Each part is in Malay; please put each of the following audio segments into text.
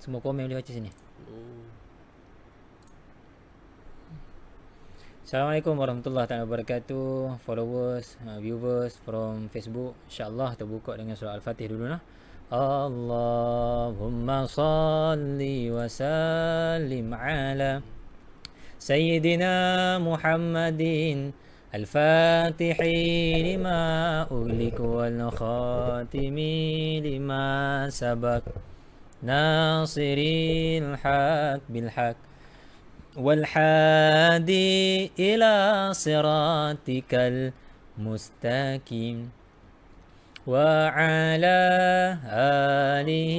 Semua komen boleh baca sini. Assalamualaikum warahmatullahi taala wabarakatuh. Followers, viewers from Facebook, insya-Allah kita buka dengan surah Al-Fatih dulu nah. Allahumma salli wa sallim ala Sayyidina Muhammadin Al-Fatihi lima ughliq wal khatimi lima sabaq Nasiril haq bil haq والحادي إلى صراطك المستقيم وعلى آله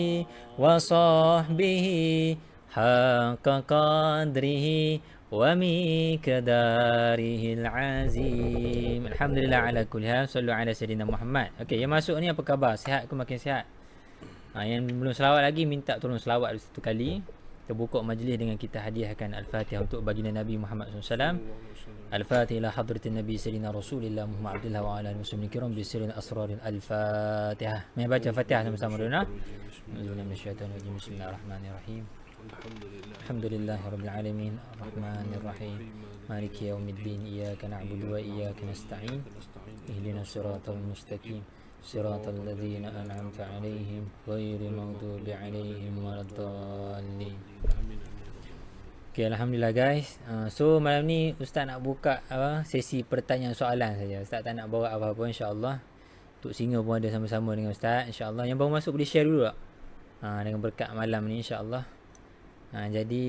وصحبه حق قدره ومقداره العظيم Alhamdulillah ala kulli hal sallu ala sayyidina Muhammad. Okey, yang masuk ni apa khabar? Sihat ke makin sihat? Yang belum selawat lagi minta tolong selawat satu kali. Kita buka majlis dengan kita hadiahkan Al-Fatihah untuk baginda Nabi Muhammad SAW. Al-Fatihah ila hadratin Nabi Sayyidina Rasulillah Muhammad Abdullah wa ala alihi wasallam kiram bi sirril asrarin Al-Fatihah. Mari baca Fatihah sama-sama dulu nah. Bismillahirrahmanirrahim. Alhamdulillahirabbil alamin arrahmanir rahim maliki yaumiddin iyyaka na'budu wa iyyaka nasta'in ihdinas siratal mustaqim صراط الذين أنعمت عليهم غير المغضوب عليهم ولا الضالين. Okay, Alhamdulillah guys. So malam ni Ustaz nak buka sesi pertanyaan soalan saja. Ustaz tak nak bawa apa-apa insya-Allah. Tok Singa pun ada sama-sama dengan Ustaz insya-Allah. Yang baru masuk boleh share dulu tak? Dengan berkat malam ni insya-Allah. Jadi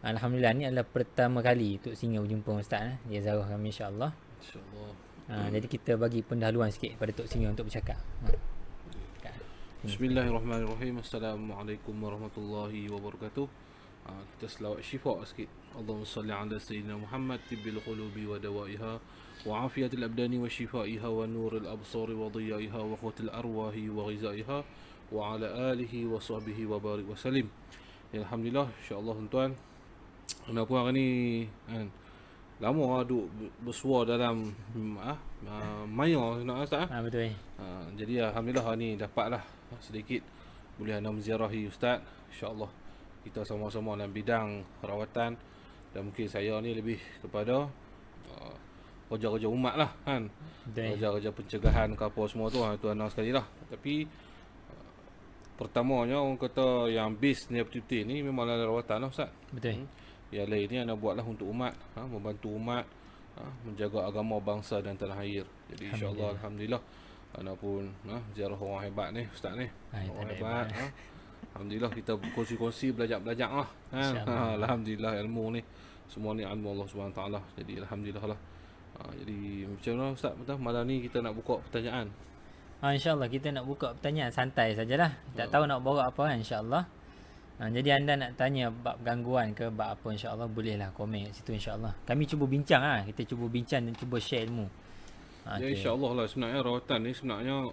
Alhamdulillah ni adalah pertama kali Tok Singa berjumpa Ustaz dia zarah kami insya-Allah. Insya-Allah. Jadi kita bagi pendahuluan sikit pada Tok Singa untuk bercakap. Bismillahirrahmanirrahim. Assalamualaikum warahmatullahi wabarakatuh. Kita selawat syifa sikit. Allahumma salli ala sayyidina Muhammad tibbil qulubi wa dawaiha wa afiyatil abdani wa shifaiha wa nuril absari wa dhiyaiha wa qutil arwahi wa ghizaiha wa ala alihi wa sahbihi wa barik wa salim. Alhamdulillah, insya-Allah tuan-tuan. Kenapa hari ni kan lama duk bersuara dalam maya nak Ustaz. Betul. Jadi alhamdulillah ni dapatlah sedikit boleh anda menziarahi Ustaz. Insya-Allah kita sama-sama dalam bidang rawatan dan mungkin saya ni lebih kepada kerja-kerja umat lah kan. Kerja-kerja pencegahan ke apa semua tu tuan-tuan sekali lah. Tapi pertamanya orang kata yang base ni betul-betul ni memanglah rawatan lah Ustaz. Betul. Yang lain ni anda buatlah untuk umat, membantu umat, menjaga agama bangsa dan tanah air. Jadi insya-Allah alhamdulillah anda pun ziarah orang hebat ni Ustaz ni. Orang hebat. Alhamdulillah kita kongsi-kongsi belajar-belajar lah. Alhamdulillah ilmu ni semua ni ilmu Allah Subhanahu taala. Jadi alhamdulillah lah. Jadi macam mana Ustaz malam ni kita nak buka pertanyaan. InsyaAllah kita nak buka pertanyaan santai sajalah. Tak tahu nak bawa apa kan insyaAllah. Jadi anda nak tanya bab gangguan ke bab apa insya-Allah bolehlah komen kat situ insya-Allah. Kami cuba bincang kita cuba bincang dan cuba share ilmu. Ya insya-Allah lah sebenarnya rawatan ni sebenarnya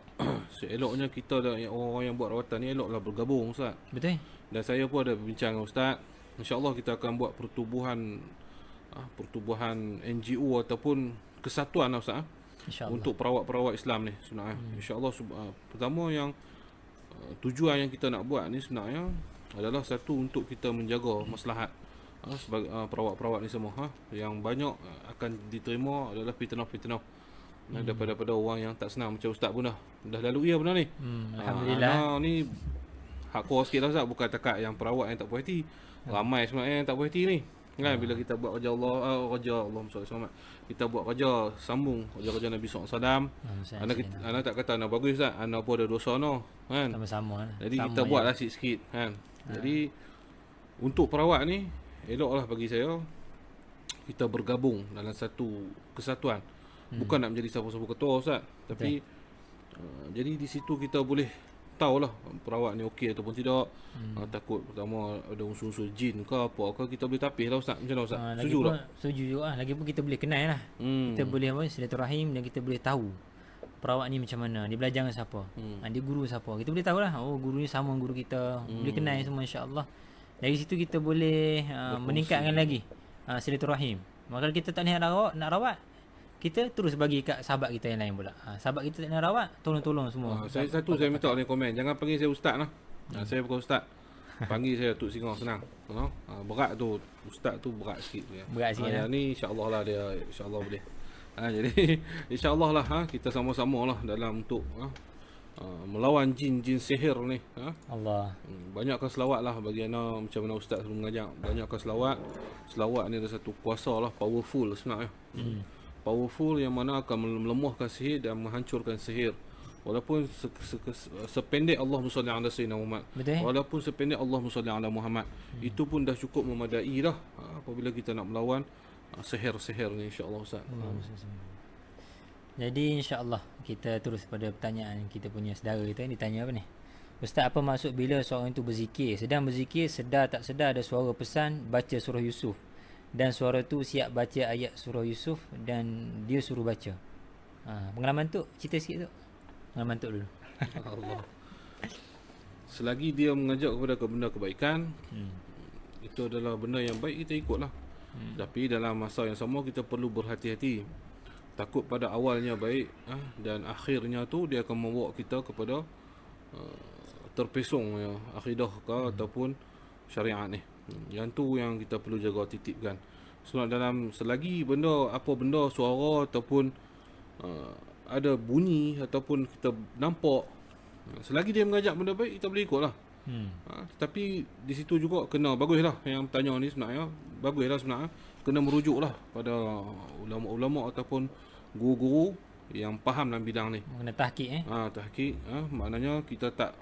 seeloknya kita orang yang buat rawatan ni eloklah bergabung Ustaz. Betul. Dan saya pun ada bincang dengan Ustaz. Insya-Allah kita akan buat pertubuhan NGO ataupun kesatuan lah Ustaz. Untuk perawat-perawat Islam ni sebenarnya. Insya-Allah pertama yang tujuan yang kita nak buat ni sebenarnya adalah satu untuk kita menjaga maslahat sebagai perawat-perawat ni semua yang banyak akan diterima adalah fitnah-fitnah daripada orang yang tak senang macam Ustaz pun dah lalui benda ni. Alhamdulillah. Ni hardcore sikit lah Ustaz, bukan takat yang perawat yang tak puas hati. Ramai sebenarnya yang tak puas hati ni. Kan bila kita buat kerja Allahumma salli alaihi kita buat kerja sambung kerja Nabi SAW. Anak tak kata anak bagus Ustaz, anak pun ada dosa kan. Sama-sama. Jadi kita buatlah sikit-sikit kan. Jadi untuk perawat ni eloklah bagi saya kita bergabung dalam satu kesatuan. Bukan nak menjadi siapa-siapa ketua Ustaz, tapi jadi di situ kita boleh tahulah perawat ni okey ataupun tidak. Takut pertama ada unsur-unsur jin ke apa ke, kita boleh tapis lah Ustaz. Macam mana Ustaz? Setuju tak? Setuju juga. Lagipun kita boleh kenal lah. Kita boleh silaturahim dan kita boleh tahu perawat ni macam mana, dia belajar dengan siapa, dia guru siapa, kita boleh tahu lah. Oh, guru ni sama guru kita, boleh kenal semua insya-Allah. Dari situ kita boleh meningkatkan lagi silaturahim. Maka kita tak nak rawat, kita terus bagi kat sahabat kita yang lain pula. Sahabat kita tak nak rawat, tolong-tolong semua. Saya minta oleh komen, jangan panggil saya ustaz lah. Saya bukan ustaz. Panggil saya Tok Singa, senang. Berat tu, ustaz tu berat sikit dia. Berat sikit Yang ni insya-Allah lah dia, insya-Allah boleh. Jadi insya-Allah lah kita sama-sama lah dalam untuk melawan jin-jin sihir ni. Allah. Banyakkan selawat lah bagi ana, macam mana ustaz selalu mengajak. Banyakkan selawat. Selawat ni ada satu kuasa lah, powerful sebenarnya. Powerful yang mana akan melemahkan sihir dan menghancurkan sihir. Walaupun sependek Allahumma salli ala sayyidina Muhammad. Betul. Walaupun sependek Allahumma salli ala Muhammad. Itu pun dah cukup memadai dah apabila kita nak melawan sihir-sihir ni, insya-Allah Ustaz. Jadi insya-Allah kita terus pada pertanyaan kita punya saudara kita ni tanya apa ni? Ustaz, apa maksud bila seorang itu berzikir? Sedang berzikir, sedar tak sedar ada suara pesan baca surah Yusuf. Dan suara tu siap baca ayat surah Yusuf dan dia suruh baca. Pengalaman tu, cerita sikit tu. Pengalaman tu dulu. Allah. Selagi dia mengajak kepada benda kebaikan, itu adalah benda yang baik, kita ikutlah. Tapi dalam masa yang sama kita perlu berhati-hati. Takut pada awalnya baik dan akhirnya tu dia akan membawa kita kepada terpesong ya, akidah ke ataupun syariat ni. Yang tu yang kita perlu jaga, titipkan. Sebab dalam selagi benda, apa benda, suara ataupun ada bunyi ataupun kita nampak, selagi dia mengajak benda baik, kita boleh ikutlah. Tapi di situ juga kena, baguslah yang tanya ni sebenarnya, baguslah sebenarnya kena merujuklah pada ulama-ulama ataupun guru-guru yang faham dalam bidang ni. Kena tahqiq tahqiq, maknanya kita tak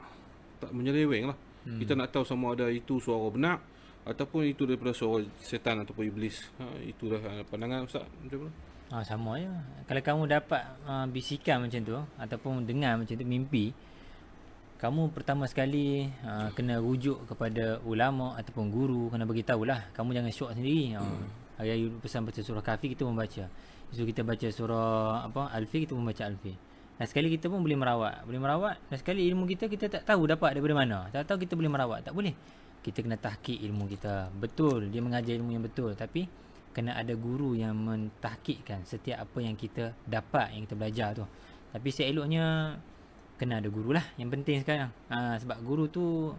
menyeleweng lah. Kita nak tahu sama ada itu suara benar ataupun itu daripada suara setan ataupun iblis. Itulah pandangan Ustaz. Macam mana? Sama je. Kalau kamu dapat bisikan macam tu ataupun dengar macam tu mimpi, kamu pertama sekali kena rujuk kepada ulama ataupun guru, kena bagi tahulah. Kamu jangan syok sendiri. Hari-hari pesan baca surah Kahfi, kita membaca. Esok kita baca surah Al-Fi, kita membaca Al-Fi. Dan sekali kita pun boleh merawat. Dan sekali ilmu kita tak tahu dapat daripada mana. Tak tahu kita boleh merawat. Tak boleh. Kita kena tahqiq ilmu kita. Betul, dia mengajar ilmu yang betul. Tapi kena ada guru yang mentahqiqkan setiap apa yang kita dapat, yang kita belajar tu. Tapi seeloknya kena ada guru lah. Yang penting sekarang. Sebab guru tu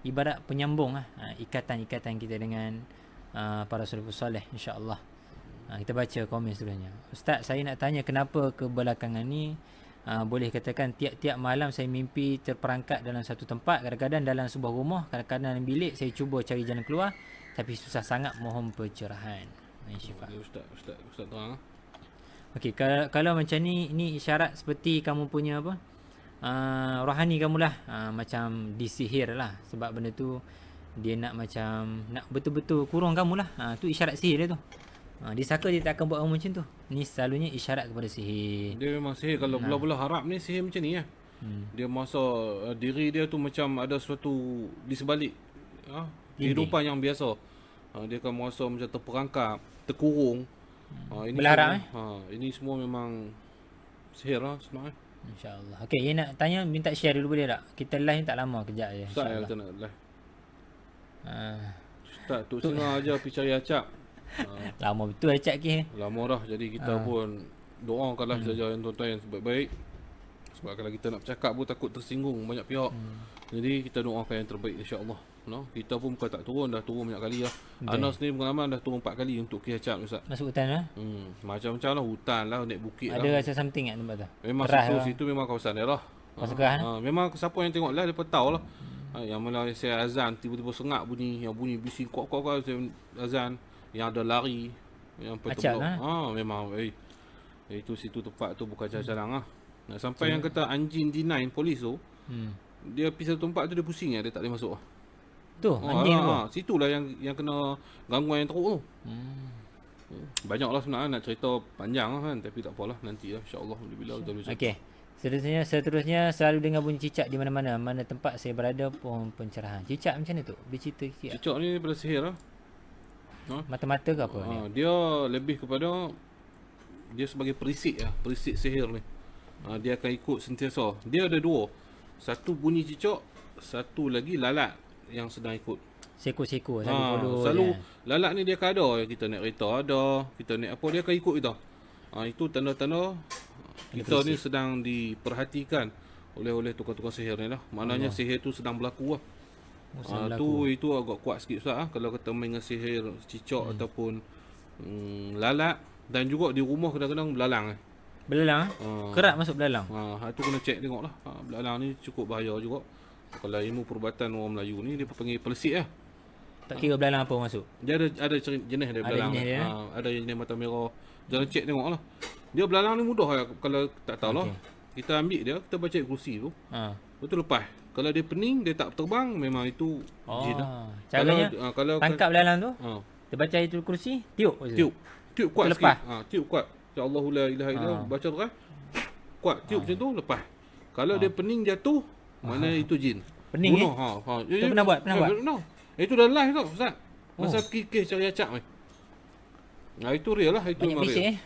ibarat penyambung ikatan-ikatan kita dengan para salafus soleh, insya-Allah. Kita baca komen seterusnya. Ustaz, saya nak tanya kenapa kebelakangan ni boleh katakan tiap-tiap malam saya mimpi terperangkap dalam satu tempat, kadang-kadang dalam sebuah rumah, kadang-kadang dalam bilik. Saya cuba cari jalan keluar tapi susah sangat, mohon pencerahan. Syifa. Ustaz terang. Okey, kalau macam ni, ini isyarat seperti kamu punya rohani kamulah macam disihir lah. Sebab benda tu dia nak macam nak betul-betul kurung kamulah. Tu isyarat sihir dia tu. Disangka dia tak akan buat macam tu. Ni selalunya isyarat kepada sihir. Dia memang sihir. Kalau belah-belah harap ni sihir macam ni Dia masa diri dia tu macam ada sesuatu di sebalik kehidupan yang biasa. Dia akan merasa macam terperangkap, terkurung. Ini berharap ini semua memang sihir lah sebenarnya. InsyaAllah. Okey, dia nak tanya, minta share dulu boleh tak? Kita live tak lama, kejap je. Ustaz yang kita nak live. Ustaz, Tok Singa aja pergi cari acap. Lama betul acap ke? Lama dah, jadi kita pun doakanlah saja yang tuan-tuan yang sebaik-baik. Sebab kalau kita nak bercakap pun takut tersinggung banyak pihak. Jadi kita doakan yang terbaik, insya-Allah. Kita pun bukan tak turun, dah turun banyak kali lah. Ana sendiri pengalaman dah turun 4 kali untuk Kiacap, Ustaz. Masuk hutan lah? Macam-macam lah, hutan lah, naik bukit ada lah. Ada rasa something kat tempat tu? Memang situ memang kawasan daerah. Memang siapa yang tengok live, dia tahu lah. Yang mana saya azan, tiba-tiba sengak bunyi, yang bunyi bising kuat-kuat saya azan. Yang ada lari, yang acap lah. Memang itu situ tempat tu bukan calang lah. Sampai yang kata anjing D9 polis tu, dia pergi satu tempat tu dia pusing dia tak boleh masuk. Tu anjing tu. Situlah yang kena gangguan yang teruk tu. Banyaklah sebenarnya nak cerita panjang lah kan, tapi tak apalah, nantilah insya-Allah bila kita boleh. Okey. Seterusnya selalu dengar bunyi cicak di mana-mana. Mana tempat saya berada pohon pencerahan. Cicak macam mana tu? Bercerita sikit. Cicak ni daripada sihir lah. Mata-mata ke apa ni? Dia lebih kepada dia sebagai perisik sihir ni. Dia akan ikut sentiasa. Dia ada dua. Satu bunyi cicak, satu lagi lalat yang sedang ikut. Seko-seko selalu lalat ni dia akan ada. Kita naik kereta ada, kita naik apa dia akan ikut kita. Itu tanda-tanda kita ni sedang diperhatikan oleh tukar-tukar sihir ni lah. Maknanya sihir tu sedang berlaku lah. Itu agak kuat sikit Ustaz kalau kita main dengan sihir cicak ataupun lalat, dan juga di rumah kadang-kadang belalang Belalang kerak masuk belalang. Itu kena check tengoklah. Belalang ni cukup bahaya juga. Kalau ilmu perubatan orang Melayu ni dia panggil pelesik lah. Tak kira belalang apa masuk. Dia ada jenis dia belalang. Ada jenis mata merah. Jangan check tengoklah. Dia belalang ni mudah lah kalau tak tahulah. Kita ambil dia, kita baca kursi tu. Betul lepas. Kalau dia pening, dia tak terbang, memang itu jin lah. Caranya kalau tangkap belalang tu, dia baca itu kursi, tiup kuat sikit. Tiup kuat. Ya Allahu la ilaha illallah, baca terus. Kuat tiup macam tu lepas. Kalau dia pening jatuh, mana itu jin. Pening Itu pernah buat? Itu dah live tau Ustaz. Masa kikis cari acak ni. Itu real lah, itu banyak bisik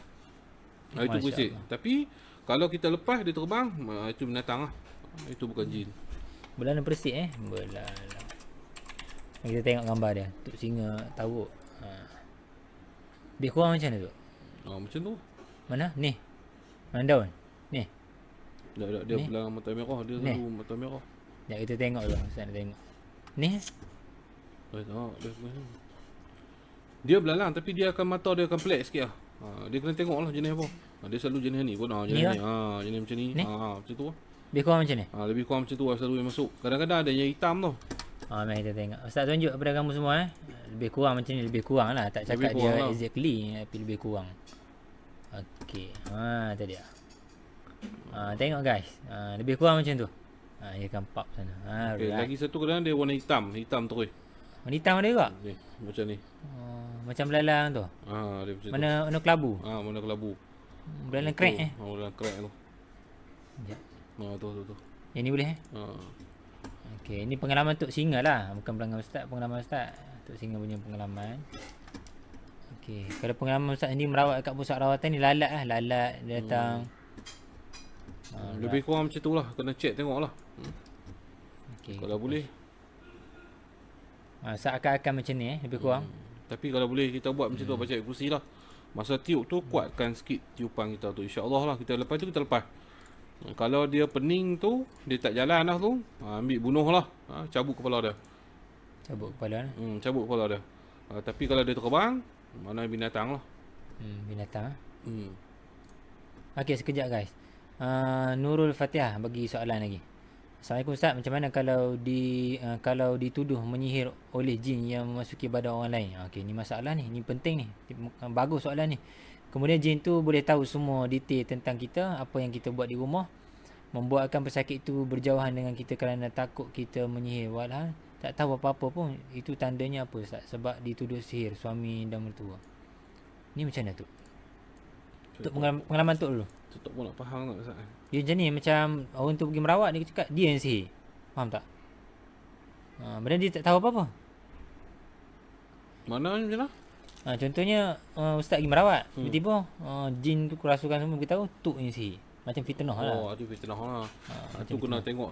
itu bisik. Tapi kalau kita lepas dia terbang, itu binatang lah. Itu bukan jin. Belalang persik belalang. Kita tengok gambar dia. Tuk singa tahu. Lebih kurang macam mana tu? Macam tu. Mana? Ni. Mana daun? Ni. Dia belalang mata merah, dia selalu mata merah. Sekejap kita tengok dulu. Ustaz nak tengok. Ni. Dia belalang tapi dia akan mata dia akan pelik sikit lah. Dia kena tengok lah jenis apa. Dia selalu jenis ni pun. Jenis ni. Jenis macam ni. Macam tu lah. Lebih kurang macam ni? Lebih kurang macam tu lah selalu yang masuk. Kadang-kadang ada yang hitam tu. Mari kita tengok. Ustaz tunjuk kepada kamu semua Lebih kurang macam ni, lebih kurang lah. Tak cakap dia lah exactly, tapi lebih kurang. Okey. Tadi lah. Tengok guys. Lebih kurang macam tu. Dia akan pop sana. Okay, lagi satu kadang dia warna hitam. Hitam terus. Warna hitam ada juga? Ni, macam ni. Macam belalang tu? Dia macam mana kelabu? Mana kelabu. Belalang crack Belalang crack tu. Sekejap. Tu. Yang ni boleh Okey, ni pengalaman Tok Singa lah. Bukan pengalaman Ustaz. Tok Singa punya pengalaman. Okey, kalau pengalaman Ustaz ni merawat kat pusat rawatan ni lalat lah. Lalat dia datang. Lebih kurang macam tu lah. Kena check tengok lah. Okay. Kalau boleh. Seakan-akan macam ni lebih kurang. Tapi kalau boleh kita buat macam tu, baca kursi lah. Masa tiup tu kuatkan sikit tiupan kita tu. InsyaAllah lah kita lepas tu kita lepas. Kalau dia pening tu, dia tak jalan dah tu, ambil bunuh lah. Cabut kepala dia. Cabut kepala lah. Cabut kepala dia. Tapi kalau dia terbang, mana binatang lah. Binatang. Okey, sekejap guys. Nurul Fatihah bagi soalan lagi. Assalamualaikum Ustaz, macam mana kalau dituduh menyihir oleh jin yang memasuki badan orang lain? Okey, ni masalah ni, ni penting ni. Bagus soalan ni. Kemudian jin tu boleh tahu semua detail tentang kita, apa yang kita buat di rumah, membuatkan pesakit itu berjauhan dengan kita kerana takut kita menyihir. Walhal tak tahu apa-apa pun. Itu tandanya apa Ustaz? Sebab dituduh sihir suami dan mertua. Ni macam mana tu? Untuk pengalaman tu dulu. Tu tak pun nak faham tak Ustaz. Dia macam ni, macam orang tu pergi merawat, dia cakap dia yang sihir. Faham tak? Benda dia tak tahu apa-apa. Mana macam mana? Contohnya Ustaz pergi merawat, tiba-tiba jin tu kerasukan semua beritahu tuk yang sihir. Macam fitnah lah. Itu fitnah lah. Itu kena tengok.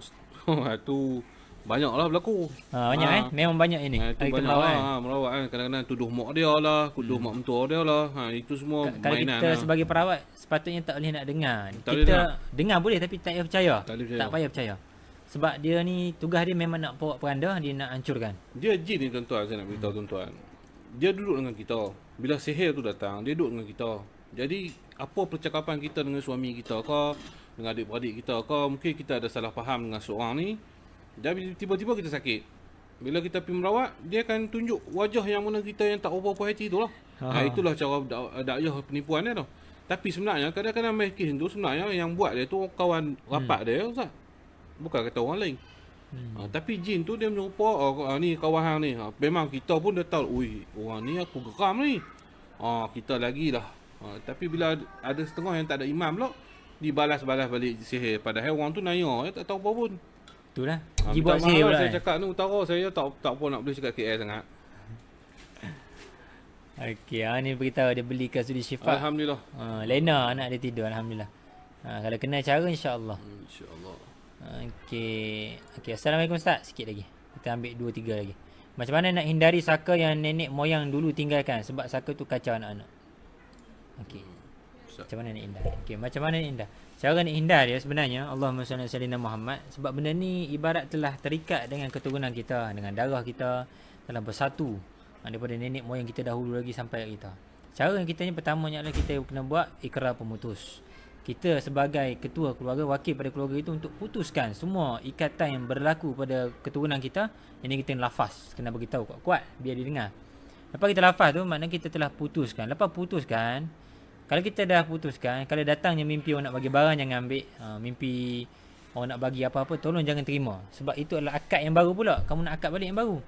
Itu banyak lah berlaku. Banyak memang banyak ini. Itu banyak lah merawat kan. Kadang-kadang tuduh mak dia lah, tuduh mak mentua dia lah. Itu semua kalau mainan kita lah. Sebagai perawat sepatutnya tak boleh nak dengar. Tak Kita boleh dengar boleh tapi tak payah percaya. Tak payah percaya. Sebab dia ni tugas dia memang nak bawa peranda, dia nak hancurkan. Dia jin ni tuan-tuan, saya nak beritahu tuan-tuan. Dia duduk dengan kita. Bila sihir tu datang, dia duduk dengan kita. Jadi apa percakapan kita dengan suami kita ke, dengan adik-beradik kita ke, mungkin kita ada salah faham dengan seorang ni. Jadi tiba-tiba kita sakit. Bila kita pergi merawat, dia akan tunjuk wajah yang mana kita yang tak apa-apa hati tu lah. Itulah cara dakwah penipuan dia tu. Tapi sebenarnya kadang-kadang meskin tu sebenarnya yang buat dia tu kawan rapat dia Ustaz. Bukan kata orang lain. Tapi jin tu dia menyerupa ni kawan hang ni. Memang kita pun dah tahu, ui orang ni aku geram ni. Kita lagi lah. Tapi bila ada setengah yang tak ada imam pula, dibalas-balas balik sihir. Padahal orang tu naya, tak tahu apa pun. Itulah. Pergi buat sihir pula. Saya cakap ni utara, saya tak apa nak boleh cakap KL sangat. Okey, ni beritahu dia beli kat Sudi Syifa. Alhamdulillah. Lena anak dia tidur, alhamdulillah. Kalau kena cara insya-Allah. InsyaAllah. Okey. Assalamualaikum Ustaz. Sikit lagi. Kita ambil 2-3 lagi. Macam mana nak hindari saka yang nenek moyang dulu tinggalkan? Sebab saka tu kacau anak-anak. Okey. Ustaz. Macam mana nak hindar? Okey, macam mana nak hindar? Cara nak hindar dia sebenarnya Allahumma salli ala sayyidina Muhammad, sebab benda ni ibarat telah terikat dengan keturunan kita, dengan darah kita, telah bersatu daripada nenek moyang kita dahulu lagi sampai kat kita. Cara yang kita ni pertamanya adalah kita kena buat ikrar pemutus. Kita sebagai ketua keluarga, wakil pada keluarga itu untuk putuskan semua ikatan yang berlaku pada keturunan kita. Ini kita lafaz, kena beritahu kuat-kuat biar dia dengar. Lepas kita lafaz tu maknanya kita telah putuskan. Lepas putuskan, kalau kita dah putuskan, kalau datangnya mimpi orang nak bagi barang jangan ambil. Mimpi orang nak bagi apa-apa tolong jangan terima. Sebab itu adalah akad yang baru pula. Kamu nak akad balik yang baru.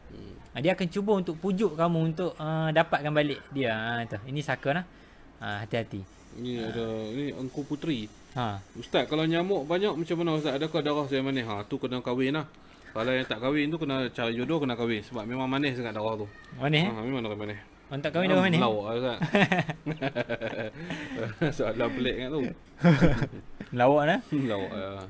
Dia akan cuba untuk pujuk kamu untuk dapatkan balik dia. Ini saka lah. Hati-hati. Ini ada ni Engku Puteri. Ha. Ustaz, kalau nyamuk banyak macam mana Ustaz? Adakah darah saya manis? Tu kena kahwin lah. Kalau yang tak kahwin tu kena cari jodoh, kena kahwin. Sebab memang manis sangat darah tu. Manis Memang darah manis. Orang tak kahwin darah manis? Lawak lah Ustaz. Soalan pelik kan tu. Lawak lah. Lawak lah.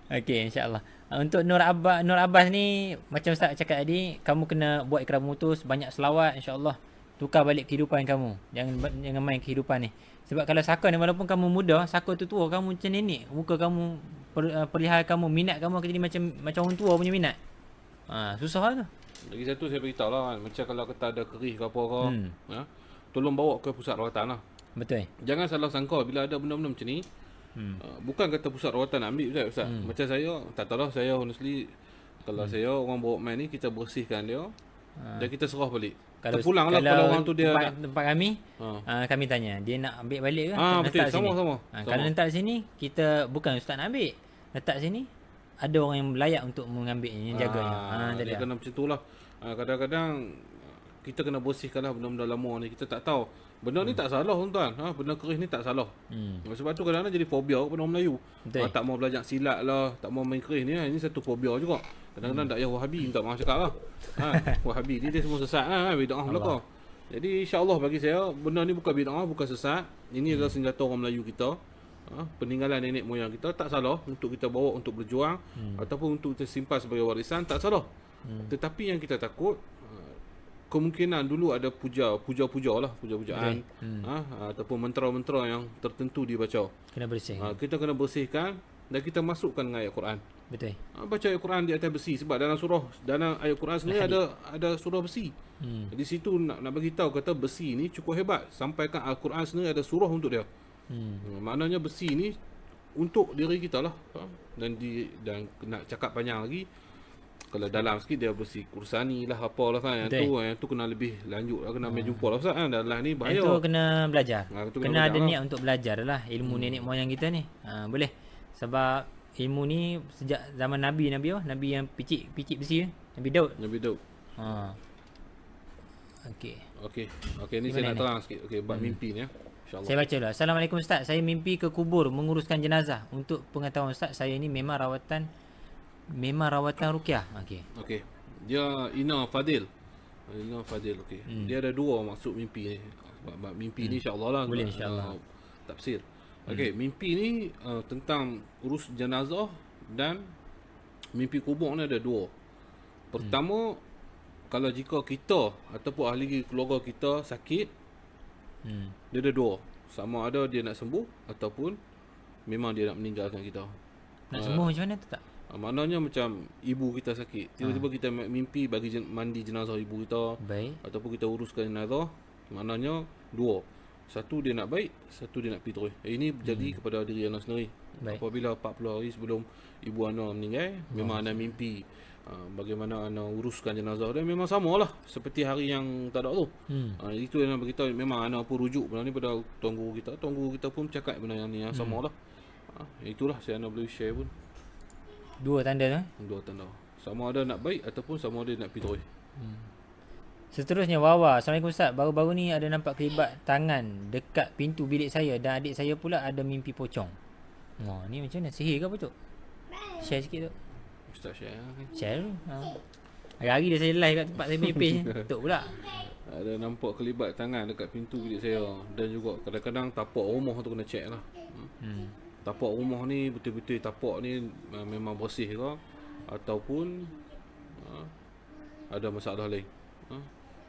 Okey, insyaAllah. Untuk Nur Abbas ni, macam Ustaz cakap tadi, kamu kena buat ikrar memutus, banyak selawat, insyaAllah. Tukar balik kehidupan kamu. Jangan main kehidupan ni. Sebab kalau saka ni, walaupun kamu muda, saka tu tua, kamu macam nenek. Muka kamu, perihal kamu, minat kamu akan jadi macam orang tua punya minat. Susah lah tu. Lagi satu saya beritahu lah kan. Macam kalau kita ada kerih ke apa ke, tolong bawa ke pusat rawatan lah. Betul. Jangan salah sangka bila ada benda-benda macam ni. Bukan kata pusat rawatan nak ambil Ustaz. Macam saya, tak tahu lah, saya honestly, kalau saya orang bawa main ni, kita bersihkan dia dan kita serah balik. Kita pulang lah kalau orang tu dia tempat kami, kami tanya dia nak ambil balik ke? Betul, sama-sama. Kalau letak sini, kita bukan Ustaz nak ambil, letak sini ada orang yang layak untuk mengambilnya, yang jaganya. Dia kena macam tu lah. Kadang-kadang kita kena bersihkan lah benda-benda lama ni. Kita tak tahu benda ni tak salah tuan-tuan. Benda kerih ni tak salah. Sebab tu kadang-kadang jadi fobia kepada orang Melayu. Tak mau belajar silat lah, tak mau main kerih ni. Ini satu fobia juga. Kadang-kadang dakwah Wahabi, minta maaf cakap lah. Wahabi ni dia semua sesat lah, bid'ah belakang. Jadi insya-Allah bagi saya benda ni bukan bid'ah, bukan sesat. Ini adalah senjata orang Melayu kita. Peninggalan nenek moyang kita, tak salah untuk kita bawa untuk berjuang ataupun untuk kita simpan sebagai warisan, tak salah. Tetapi yang kita takut, kemungkinan dulu ada puja-pujaan ataupun mantra-mantra yang tertentu dibaca. Kena bersih. Kita kena bersihkan dan kita masukkan dengan ayat Quran. Betul. Baca ayat Quran di atas besi, sebab dalam ayat Quran sendiri ada surah besi. Di situ nak bagi tahu kata besi ni cukup hebat, sampaikan Al-Quran sendiri ada surah untuk dia. Maknanya besi ni untuk diri kita lah. Dan nak cakap panjang lagi, kalau dalam sikit dia besi kursani lah, apalah kan. Yang tu kena lebih lanjut lah, kena main jumpa lah Ustaz kan. Dalam ni bahaya. Yang tu kena belajar. Kena ada niat untuk belajar lah ilmu nenek moyang kita ni. Boleh. Sebab ilmu ni sejak zaman Nabi yang picit besi, Nabi Daud. Okey, ni saya nak terang sikit. Okey, bab mimpi ni insya-Allah. Saya baca dulu. Assalamualaikum Ustaz. Saya mimpi ke kubur menguruskan jenazah. Untuk pengetahuan Ustaz, saya ni memang rawatan ruqyah. Okey. Dia Ina Fadil. Okey. Dia ada dua maksud mimpi ni. Bab mimpi ni insya-Allah lah. Boleh insya-Allah. Tafsir. Okey, mimpi ni tentang urus jenazah dan mimpi kubur ni ada dua. Pertama, kalau jika kita ataupun ahli keluarga kita sakit, dia ada dua. Sama ada dia nak sembuh ataupun memang dia nak meninggalkan kita. Nak sembuh macam mana tu tak? Maknanya macam ibu kita sakit, tiba-tiba kita mimpi bagi mandi jenazah ibu kita. Baik. Ataupun kita uruskan jenazah, maknanya dua. Satu dia nak baik, satu dia nak pergi terus. Ini berjadi kepada diri anak sendiri. Baik. Apabila 40 hari sebelum ibu anak meninggal, memang anak mimpi bagaimana anak uruskan jenazah dia, memang samalah seperti hari yang tak ada tu. Itu yang beritahu, memang anak pun rujuk benda ni pada tuan guru kita pun cakap benda yang ni yang samalah. Itulah saya nak boleh share pun. Dua tanda tu? Dua tanda. Sama ada nak baik ataupun sama ada nak pergi terus. Seterusnya Wawa. Assalamualaikum Ustaz. Baru-baru ni ada nampak kelibat tangan dekat pintu bilik saya dan adik saya pula ada mimpi pocong. Ni macam mana? Sihir ke apa tu? Share sikit tu. Ustaz share. Share tu. Hari-hari dia saya live kat tempat saya mimpi. Tok pula. Ada nampak kelibat tangan dekat pintu bilik saya. Dan juga kadang-kadang tapak rumah tu kena check lah. Tapak rumah ni betul-betul tapak ni memang bersih ke ataupun ada masalah lain.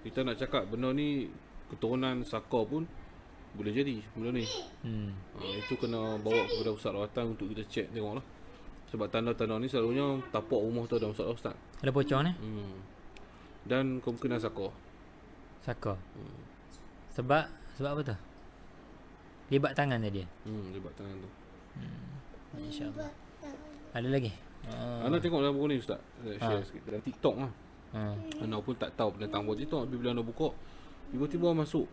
Kita nak cakap benda ni keturunan saka pun boleh jadi benda ni. Itu kena bawa kepada pusat rawatan untuk kita check tengoklah. Sebab tanda-tanda ni selalunya tapak rumah tu ada masalah ustaz. Ada pocong ni? Dan kemungkinan saka. Saka. Sebab apa tu? Libat tangan tadi. Libat tangan tu. InsyaAllah. Ada lagi? Ana tengok dalam buku ni ustaz. Share sikit dalam TikTok lah. Ana pun tak tahu tentang buat TikTok, tapi bila ana buka tiba-tiba masuk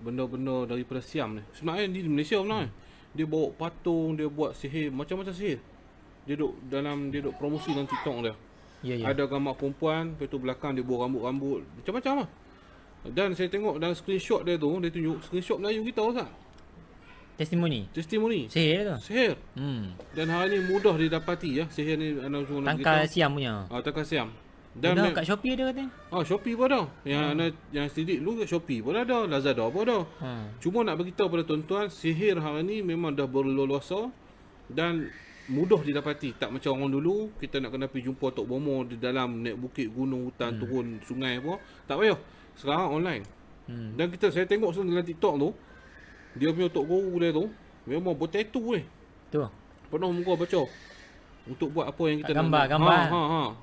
benda-benda daripada Siam ni. Sebenarnya di Malaysia sebenarnya. Dia bawa patung, dia buat sihir, macam-macam sihir. Dia duk promosi dalam TikTok dia. Ya. Ada gambar perempuan, lepas tu belakang dia bawa rambut-rambut, macam-macam lah. Dan saya tengok dalam screenshot dia tu, dia tunjuk screenshot Melayu kita Ustaz. Testimoni. Sihir tu. Sihir. Dan hari ni mudah didapati ya. Sihir ni ana cuma nak Tangkal Siam punya. Tangkal Siam. Dan kat Shopee ada katanya. Shopee pun ada. Yang sidik dulu kat Shopee pun ada, Lazada pun ada. Cuma nak beritahu pada tuan-tuan, sihir hari ni memang dah berleluasa dan mudah didapati. Tak macam orang dulu, kita nak kena pergi jumpa Tok Bomo di dalam naik bukit, gunung, hutan, turun sungai apa. Tak payah. Sekarang online. Dan saya tengok dalam TikTok tu, dia punya Tok Guru dia tu memang buat tattoo ni. Tu. Penuh muka baca. Untuk buat apa yang kita gambar.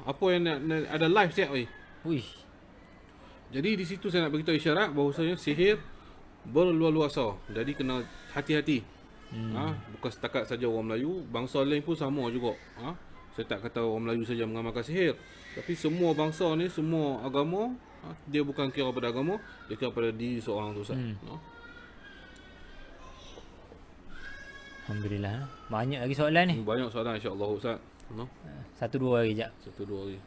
Apa yang nak ada live siap ni. Uish. Jadi di situ saya nak beritahu isyarat bahawasanya sihir berluar-luasa. Jadi kena hati-hati. Bukan setakat saja orang Melayu, bangsa lain pun sama juga. Saya tak kata orang Melayu saja mengamalkan sihir, tapi semua bangsa ni, semua agama, dia bukan kira pada agama, dia kira pada diri seorang tu Ustaz. Alhamdulillah. Banyak lagi soalan ni. Banyak soalan insya-Allah Ustaz. Satu dua lagi jap. Satu dua lagi.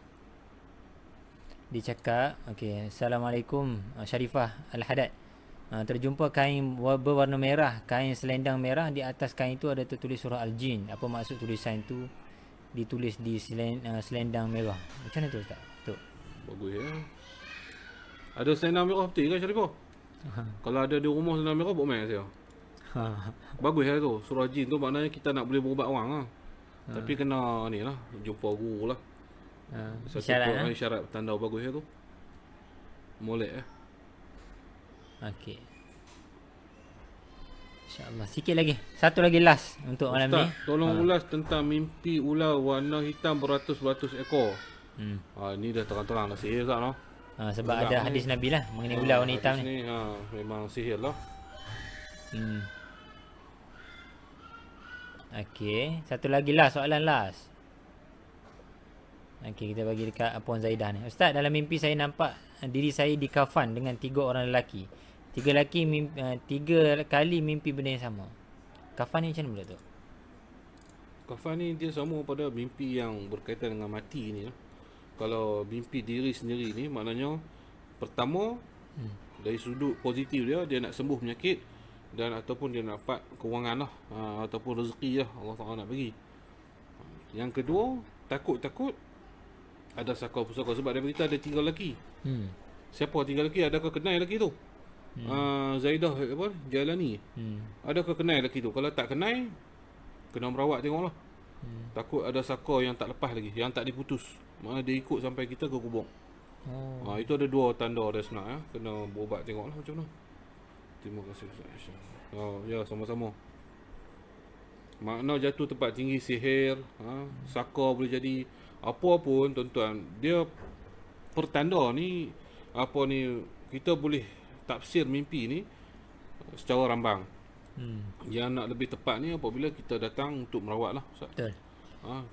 Dia cakap, okey, Assalamualaikum Syarifah Al-Haddad. Terjumpa kain berwarna merah, kain selendang merah, di atas kain itu ada tertulis surah Al-Jin. Apa maksud tulisan itu ditulis di selendang merah? Macam mana tu Ustaz? Tu. Bagus ya. Ada selendang merah betul kan Syarifah? Kalau ada di rumah selendang merah buat main saya. Bagus lah tu. Surah Jin tu maknanya kita nak boleh berubat orang lah. Tapi kena ni lah, jumpa guru lah. Satu isyarat tanda bagus tu. Molek Okey. InsyaAllah. Sikit lagi. Satu lagi last untuk malam ni. Tolong ulas tentang mimpi ular warna hitam beratus-beratus ekor. Ni dah terang-terang dah sihir Ustaz noh. Sebab ada hadis Nabi lah mengenai ular warna hitam ni. Memang sihir lah. Okey. Satu lagi last, soalan last. Okey, kita bagi dekat Puan Zaidah ni. Ustaz, dalam mimpi saya nampak diri saya dikafan dengan 3 orang lelaki. 3 kali mimpi benda yang sama. Kafan ni macam mana tu? Kafan ni dia sama pada mimpi yang berkaitan dengan mati ni lah. Kalau mimpi diri sendiri ni maknanya pertama dari sudut positif dia nak sembuh penyakit dan ataupun dia nak dapat kewangan lah, ataupun rezeki lah Allah Ta'ala nak bagi. Yang kedua, takut ada saka-pusaka sebab dia berita ada 3 lelaki. Siapa 3 lelaki? Adakah kenal lelaki tu? Zaidah apa? Jalani. Adakah kenal lelaki tu? Kalau tak kenal, kena merawat tengoklah. Takut ada saka yang tak lepas lagi, yang tak diputus. Mana dia ikut sampai kita ke kubur. Itu ada 2 tanda dia sebenarnya. Kena berubat tengoklah macam mana. Terima kasih Ustaz. Ya, sama-sama. Makna jatuh tempat tinggi sihir, saka boleh jadi apa pun tuan-tuan. Dia pertanda ni apa ni, kita boleh tafsir mimpi ni secara rambang. Yang nak lebih tepat ni apabila kita datang untuk merawat lah Ustaz. Betul.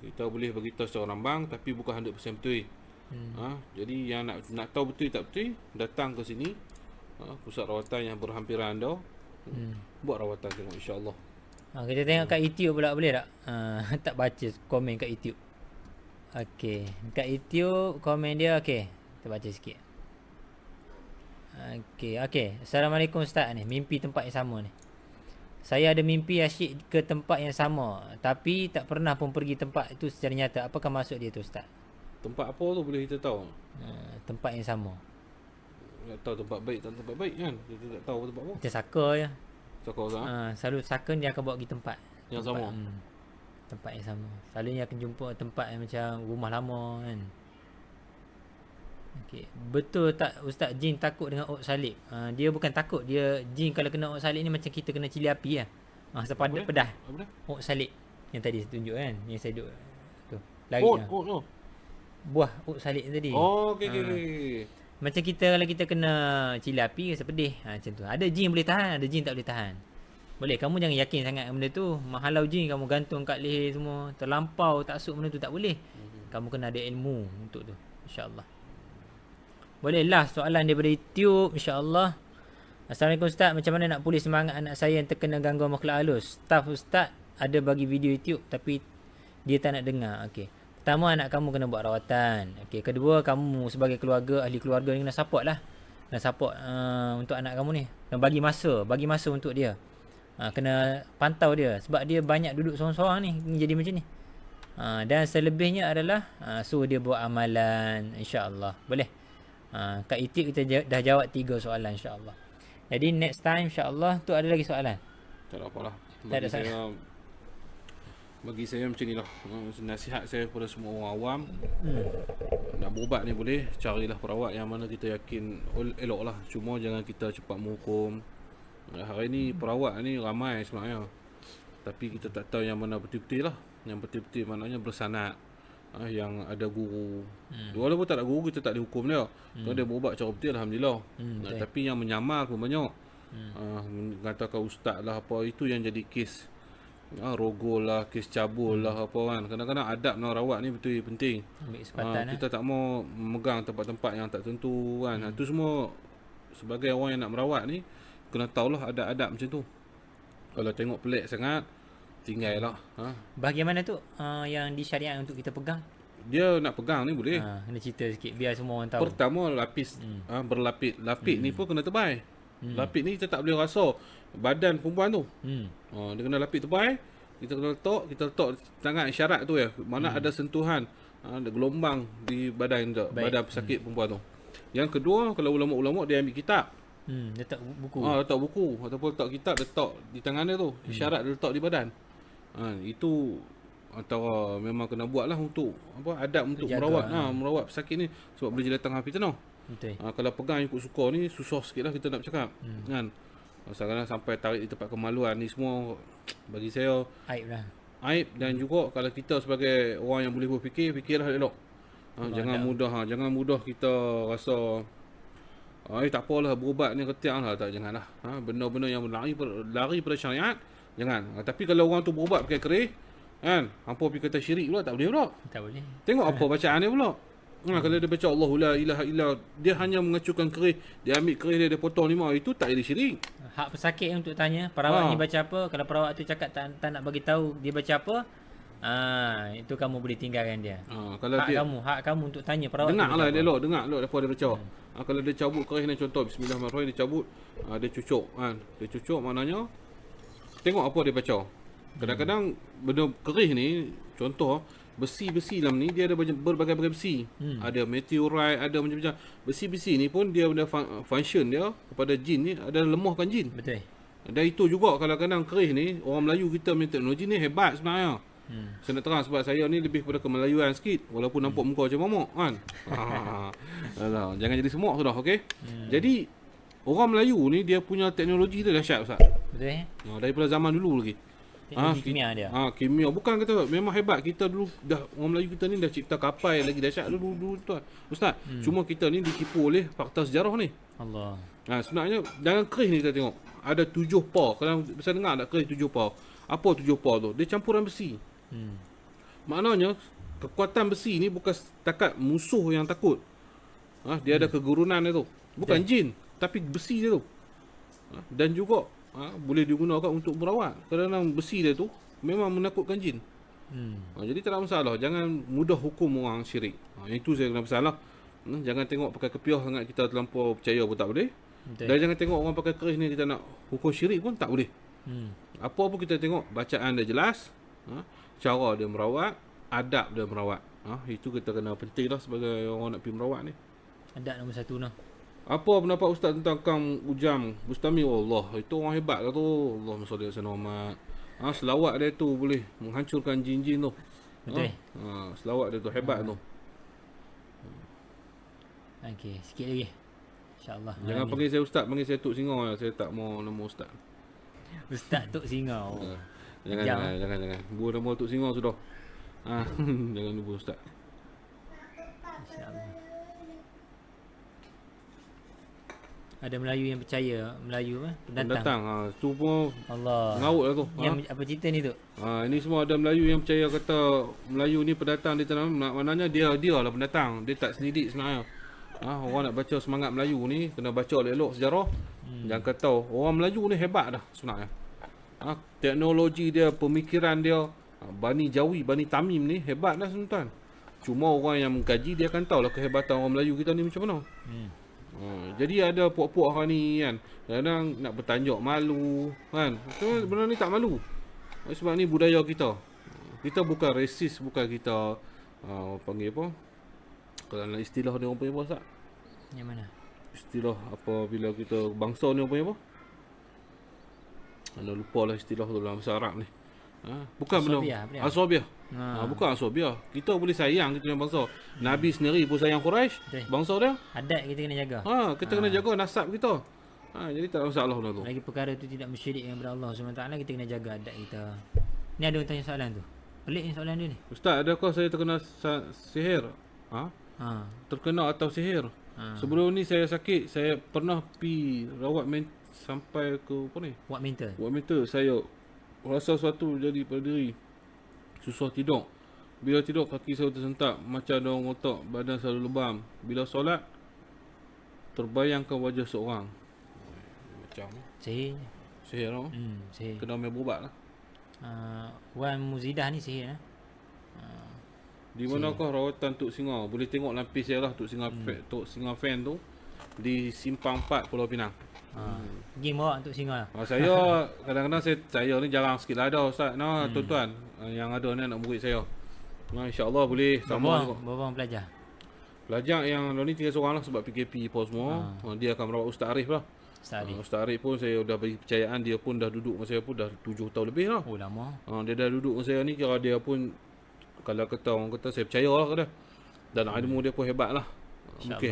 Kita boleh beritahu secara rambang tapi bukan 100% betul. Jadi yang nak tahu betul tak betul, datang ke sini, pusat rawatan yang berhampiran anda, buat rawatan tengok insya-Allah. Kita tengok kat YouTube pula, boleh tak? Tak baca komen kat YouTube. Okey, kat YouTube komen dia okey. Kita baca sikit. Okey. Assalamualaikum Ustaz ni. Mimpi tempat yang sama ni. Saya ada mimpi asyik ke tempat yang sama, tapi tak pernah pun pergi tempat itu secara nyata. Apakah maksud dia tu Ustaz? Tempat apa tu boleh kita tahu? Tempat yang sama. Tak tahu tempat baik tak tempat baik kan? Kita tak tahu tempat apa. Macam saka je. Saka Ustaz. Selalu saka dia akan bawa pergi tempat yang sama. Tempat yang sama. Selalunya akan jumpa tempat yang macam rumah lama kan. Okey. Betul tak Ustaz, jin takut dengan ok salib? Dia bukan takut, dia jin kalau kena ok salib ni macam kita kena cili api lah. Sepadat pedah. Apa dah? Ok salib yang tadi saya tunjuk kan, yang saya duduk tu. Lari Oh, lah. oh, oh. Buah ok salib tadi. Oh, okey. Macam kita kalau kita kena cili api rasa pedih. Macam tu. Ada jin boleh tahan, ada jin tak boleh tahan. Boleh, kamu jangan yakin sangat benda tu. Halau jin kamu gantung kat leher semua, terlampau taksub benda tu tak boleh. Kamu kena ada ilmu untuk tu, insya-Allah. Boleh lah soalan daripada YouTube, insya-Allah. Assalamualaikum Ustaz, macam mana nak pulih semangat anak saya yang terkena gangguan makhluk halus? Staff Ustaz ada bagi video YouTube tapi dia tak nak dengar. Okey. Pertama, anak kamu kena buat rawatan. Okey, kedua, kamu sebagai keluarga, ahli keluarga ni kena support lah. Kena support untuk anak kamu ni. Kena bagi masa untuk dia. Kena pantau dia sebab dia banyak duduk sorang-sorang ni jadi macam ni. Dan selebihnya adalah suruh dia buat amalan, insya-Allah. Boleh. Kat itik kita dah jawab 3 soalan, insya-Allah. Jadi next time insya-Allah tu ada lagi soalan. Tak ada apalah. Tak ada Bagi saya macam ni lah. Nasihat saya kepada semua orang awam, nak berubat ni boleh, carilah perawat yang mana kita yakin elok lah. Cuma jangan kita cepat menghukum. Hari ni perawat ni ramai sebenarnya, tapi kita tak tahu yang mana betul-betul lah. Yang betul-betul maknanya bersanad, yang ada guru. Walaupun tak ada guru, kita tak dihukum dia. Kalau dia berubat cara betul, alhamdulillah. Tapi yang menyamar pun banyak. Mengatakan ustaz lah apa, itu yang jadi kes. Rogol lah, kes cabul lah apa kan. Kadang-kadang adab nak rawat ni betul penting. Kita tak mau memegang tempat-tempat yang tak tentu kan. Itu semua sebagai orang yang nak merawat ni kena tahulah adab-adab macam tu. Kalau tengok pelik sangat, tinggal lah. Bagaimana tu yang disyariat untuk kita pegang? Dia nak pegang ni boleh. Kena cerita sikit biar semua orang tahu. Pertama lapis, berlapis. Lapis ni pun kena tebal. Lapis ni kita tak boleh rasa badan perempuan tu. Dia kena lapis tebal. Kita kena letak tangan isyarat tu ya. Mana ada sentuhan, ada gelombang di badan tu, badan pesakit perempuan tu. Yang kedua, kalau ulama-ulama dia ambil kitab. Letak buku. Letak buku ataupun letak kitab, letak di tangan dia tu. Isyarat dia letak di badan. Itu antara memang kena buat lah untuk apa, adab untuk merawat merawat pesakit ni, sebab boleh jadi datang fitnah. Betul. Kalau pegang ikut suka ni susah sikit lah kita nak bercakap kan. Kadang-kadang sampai tarik di tempat kemaluan ni semua, bagi saya aib lah. Aib. Dan juga kalau kita sebagai orang yang boleh berfikir, fikirlah elok. Jangan mudah kita rasa tak apalah berubat ni ketiak lah, tak, janganlah. Benda-benda yang lari pada syariat jangan. Tapi kalau orang tu berubat pakai kerih kan, hampa pergi kata syirik pula, tak boleh pula. Tak boleh. Tengok apa bacaan dia pula. Kalau dia baca Allahu la ilaha illa, dia hanya mengacukan kerih, dia ambil kerih dia potong 5, itu tak jadi syirik. Hak pesakit untuk tanya perawat ni baca apa. Kalau perawat tu cakap tak nak bagi tahu dia baca apa, itu kamu boleh tinggalkan dia. Kalau hak kamu untuk tanya perawat. Dengarlah dia elok, dengar elok apa dia baca. Kalau dia cabut kerih ni, contoh bismillahirrahmanirrahim, dia cabut, dia cucuk kan. Dia cucuk maknanya tengok apa dia baca. Kadang-kadang benda kerih ni, contoh besi-besi dalam ni dia ada berbagai-bagai besi. Ada meteorite, ada macam-macam. Besi-besi ni pun dia ada function dia kepada jin ni, ada lemahkan jin. Betul. Dan itu juga kadang-kadang kerih ni, orang Melayu kita punya teknologi ni hebat sebenarnya. Saya nak terang sebab saya ni lebih pada kemelayuan sikit, walaupun nampak muka macam mamak kan. Jangan jadi semok sudah, okey? Jadi orang Melayu ni dia punya teknologi dia dahsyat Ustaz. Betul. Daripada zaman dulu lagi. Kimia dia. Kimia bukan kata memang hebat. Kita dulu dah, orang Melayu kita ni dah cipta kapal lagi dahsyat dulu tuan. Ustaz, cuma kita ni ditipu oleh fakta sejarah ni. Allah. Sebenarnya dalam kerih ni kita tengok ada 7 par. Kalau bisa dengar tak kerih 7 par. Apa 7 par tu? Dia campuran besi. Maknanya kekuatan besi ni bukan setakat musuh yang takut. Dia ada kegurunan dia tu. Bukan jin, tapi besi dia tu. Dan juga boleh digunakan untuk merawat. Kadang-kadang besi dia tu memang menakutkan jin. Jadi tak ada masalah. Jangan mudah hukum orang syirik. Itu saya kena masalah. Jangan tengok pakai kepiah sangat kita terlampau percaya pun tak boleh. Dan jangan tengok orang pakai keris ni kita nak hukum syirik pun tak boleh. Apa pun kita tengok bacaan dia jelas, cara dia merawat, adab dia merawat. Itu kita kena penting lah sebagai orang nak pergi merawat ni. Adab nombor 1 lah. Apa pendapat Ustaz tentang Kang Ujang Bustami? Allah, itu orang hebat lah tu. Allahumma salli ala sayyidina Muhammad. Selawat dia tu boleh menghancurkan jin-jin tu. Betul. Selawat dia tu hebat tu. Okey, sikit lagi. InsyaAllah. Jangan panggil saya ustaz, panggil saya Tok Singa lah. Saya tak mau nama ustaz. Ustaz Tok Singa. Oh. Jangan. Bu nama Tok Singa sudah. Jangan lupa ustaz. InsyaAllah. Ada Melayu yang percaya Melayu pendatang. Tu pun Allah. ngaut lah tu. Yang apa cerita ni tu? Ini semua ada Melayu yang percaya kata Melayu ni pendatang di tanah. Maknanya dia lah pendatang. Dia tak sendiri sebenarnya. Orang nak baca semangat Melayu ni kena baca elok-elok sejarah. Jangan kata orang Melayu ni hebat dah sebenarnya. Teknologi dia, pemikiran dia, Bani Jawi, Bani Tamim ni hebat dah tuan. Cuma orang yang mengkaji dia akan tahulah kehebatan orang Melayu kita ni macam mana. Jadi ada puak-puak orang ni kan, kadang nak bertanjak malu kan. Itu benda ni tak malu. Sebab ni budaya kita. Kita bukan resis, bukan kita panggil apa? Kalau dalam istilah dia orang panggil apa Ustaz? Yang mana? Istilah apa bila kita bangsa ni orang panggil apa? Anda lupa lah istilah tu dalam bahasa Arab ni. Bukan benda Asabiah. Bukan Asabiah. Kita boleh sayang kita punya bangsa. Nabi sendiri pun sayang Quraisy, bangsa dia. Adat kita kena jaga. Kita kena jaga nasab kita. Jadi tak ada masalah benda tu. Lagi perkara tu tidak mensyirikkan kepada Allah SWT, kita kena jaga adat kita. Ni ada orang tanya soalan tu. Pelik ni soalan dia ni. Ustaz, adakah saya terkena sihir? Terkena atau sihir? Sebelum ni saya sakit, saya pernah pi rawat sampai ke apa ni? Wak mental. Saya rasa sesuatu jadi pada diri. Susah tidur. Bila tidur kaki saya tersentak, macam ada orang otak, badan selalu lebam. Bila solat terbayangkan wajah seorang. Macam sihir tau. Sihir. Kena main berubat lah. Wan Muzidah ni sihir Di manakah rawatan Tok Singa? Boleh tengok lampis saya lah Tok Singa fan tu di Simpang 4 Pulau Pinang. Pergi bawa untuk Singa. Saya kadang-kadang saya ni jarang sikit lah ada Ustaz. Tuan-tuan yang ada ni anak murid saya. InsyaAllah boleh sama juga. Berapa orang pelajar? Pelajar yang ni tinggal seorang lah sebab PKP pun semua. Dia akan merawat Ustaz Arif lah. Ustaz Arif pun saya dah bagi kepercayaan. Dia pun dah duduk dengan saya pun dah 7 tahun lebih lah. Oh lama. Dia dah duduk dengan saya ni, kira dia pun kalau kata orang kata saya percaya lah kata. Dan ilmu dia pun hebat lah. Mungkin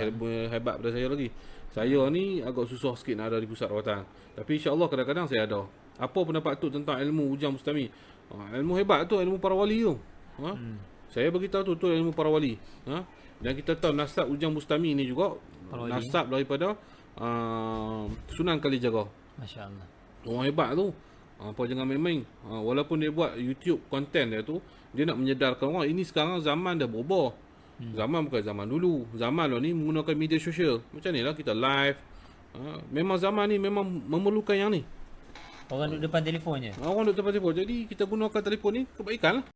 hebat pada saya lagi. Saya ni agak susah sikit nak ada di pusat rawatan. Tapi insyaAllah kadang-kadang saya ada. Apa pendapat tu tentang ilmu Ujang Bustami? Ilmu hebat tu, ilmu para wali tu. Saya beritahu tu ilmu para wali. Dan kita tahu nasab Ujang Bustami ni juga nasab daripada Sunan Kalijaga. Masya Allah. Orang hebat tu. Apa jangan main-main. Walaupun dia buat YouTube konten dia tu, dia nak menyedarkan orang. Ini sekarang zaman dah berubah. Zaman bukan zaman dulu. Zaman lah ni menggunakan media sosial. Macam ni lah kita live. Memang zaman ni memang memerlukan yang ni. Orang duduk depan telefon je. Orang duduk depan telefon. Jadi kita gunakan telefon ni kebaikan lah.